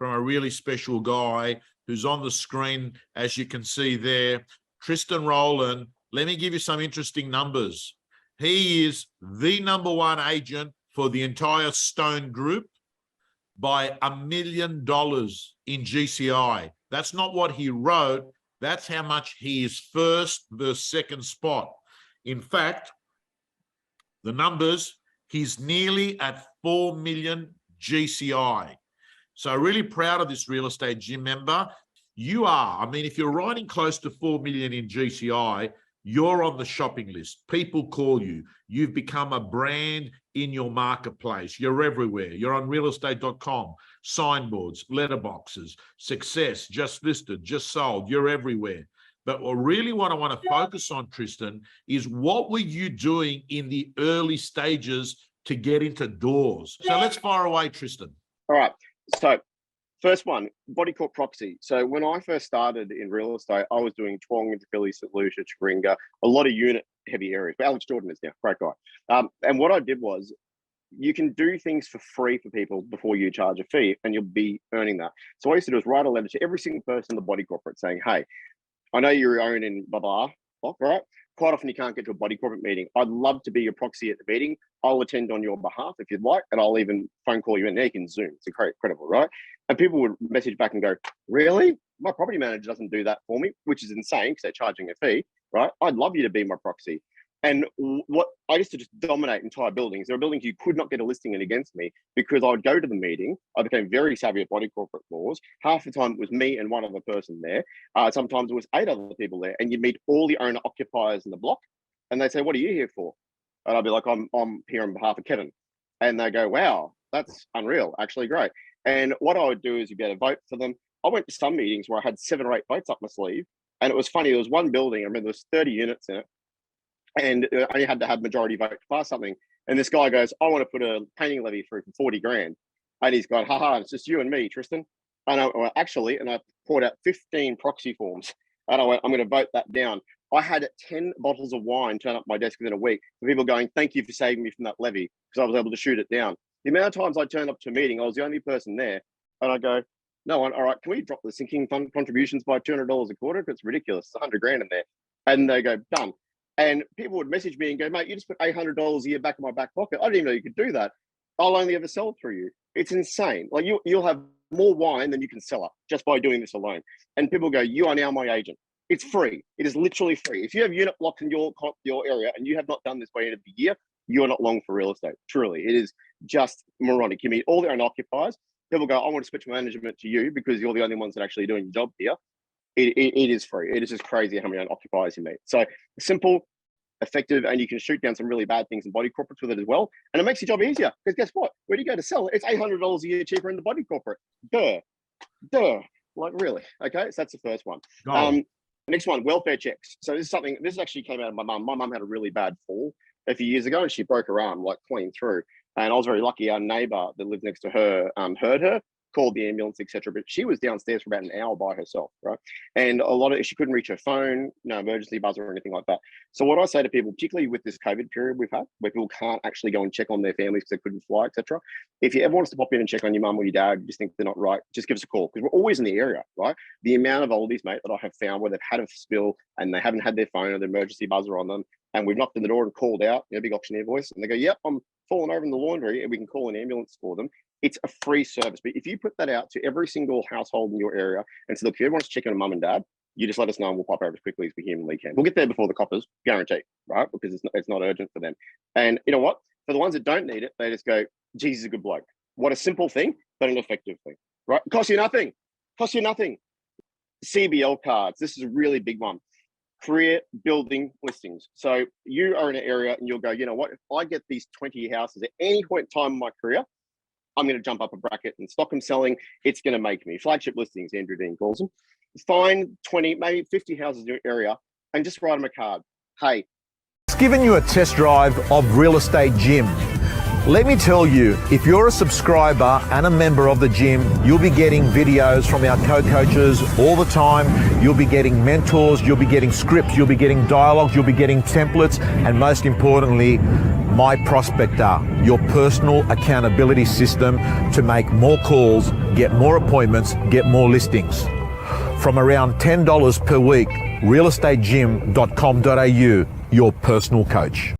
from a really special guy who's on the screen, as you can see there, Tristan Rowland. Let me give you some interesting numbers. He is the #1 agent for the entire Stone Group by $1 million in GCI. That's not what he wrote. That's how much he is first versus second spot. In fact, the numbers, he's nearly at 4 million GCI. So really proud of this real estate gym member. You are, I mean, if you're riding close to 4 million in GCI, you're on the shopping list. People call you. You've become a brand in your marketplace. You're everywhere. You're on realestate.com, signboards, letterboxes, success, just listed, just sold. You're everywhere. But really what I want to focus on, Tristan, is what were you doing in the early stages to get into doors? So let's fire away, Tristan. All right. So first one, body corp proxy. So when I first started in real estate, I was doing Twong, Philly, St. Lucia, Chiringa, a lot of unit heavy areas. But Alex Jordan is now, great guy. And what I did was, you can do things for free for people before you charge a fee, and you'll be earning that. So what I used to do is write a letter to every single person in the body corporate saying, hey, I know you're owning blah, blah, right? Quite often you can't get to a body corporate meeting. I'd love to be your proxy at the meeting. I'll attend on your behalf if you'd like, and I'll even phone call you in there. You can Zoom. It's incredible, right? And people would message back and go, really? My property manager doesn't do that for me, which is insane because they're charging a fee, right? I'd love you to be my proxy. And what I used to just dominate entire buildings. There were buildings you could not get a listing in against me because I would go to the meeting. I became very savvy at body corporate laws. Half the time it was me and one other person there. Sometimes it was 8 other people there, and you'd meet all the owner occupiers in the block, and they'd say, what are you here for? And I'd be like, I'm here on behalf of Kevin. And they go, wow, that's unreal, actually great. And what I would do is you get a vote for them. I went to some meetings where I had 7 or 8 votes up my sleeve, and it was funny. There was one building, I remember there was 30 units in it, and I had to have majority vote to pass something. And this guy goes, I want to put a painting levy through for 40 grand. And he's going, haha, it's just you and me, Tristan. And I went, actually, and I poured out 15 proxy forms. And I went, I'm going to vote that down. I had 10 bottles of wine turn up my desk within a week for people going, thank you for saving me from that levy, because I was able to shoot it down. The amount of times I turned up to a meeting, I was the only person there. And I go, no one, all right, can we drop the sinking fund contributions by $200 a quarter? Because it's ridiculous. It's 100 grand in there. And they go, done. And people would message me and go, mate, you just put $800 a year back in my back pocket. I didn't even know you could do that. I'll only ever sell through you. It's insane. Like you'll have more wine than you can sell up just by doing this alone. And people go, you are now my agent. It's free. It is literally free. If you have unit blocks in your area and you have not done this by the end of the year, you are not long for real estate. Truly, it is just moronic. You meet all their own occupiers. People go, I want to switch management to you because you're the only ones that are actually doing your job here. It is free. It is just crazy how many occupiers you meet. So simple, effective, and you can shoot down some really bad things in body corporates with it as well. And it makes your job easier because guess what? Where do you go to sell? It's $800 a year cheaper in the body corporate. Duh. Like really? Okay, so that's the first one. Next one, welfare checks. So this actually came out of my mum. My mum had a really bad fall a few years ago and she broke her arm like clean through. And I was very lucky. Our neighbor that lived next to her heard her, called the ambulance, etc. But she was downstairs for about an hour by herself, right? And she couldn't reach her phone, no emergency buzzer or anything like that. So what I say to people, particularly with this COVID period we've had, where people can't actually go and check on their families because they couldn't fly, etc. If you ever want us to pop in and check on your mum or your dad, you just think they're not right, just give us a call because we're always in the area, right? The amount of oldies, mate, that I have found where they've had a spill and they haven't had their phone or the emergency buzzer on them, and we've knocked on the door and called out, big auctioneer voice, and they go, yep, I'm falling over in the laundry, and we can call an ambulance for them. It's a free service. But if you put that out to every single household in your area and say, look, if everyone wants to check on mum and dad, you just let us know and we'll pop over as quickly as we humanly can. We'll get there before the coppers, guaranteed, right? Because it's not urgent for them. And you know what? For the ones that don't need it, they just go, geez, he's a good bloke. What a simple thing, but an effective thing, right? Costs you nothing. CBL cards. This is a really big one. Career building listings. So you are in an area and you'll go, you know what? If I get these 20 houses at any point in time in my career, I'm going to jump up a bracket and stock them selling. It's going to make me. Flagship listings, Andrew Dean calls them. Find 20, maybe 50 houses in your area and just write them a card. Hey. It's given you a test drive of Real Estate Gym. Let me tell you, if you're a subscriber and a member of the gym, you'll be getting videos from our co-coaches all the time. You'll be getting mentors, you'll be getting scripts, you'll be getting dialogues, you'll be getting templates, and most importantly, My Prospector, your personal accountability system to make more calls, get more appointments, get more listings. From around $10 per week, realestategym.com.au, your personal coach.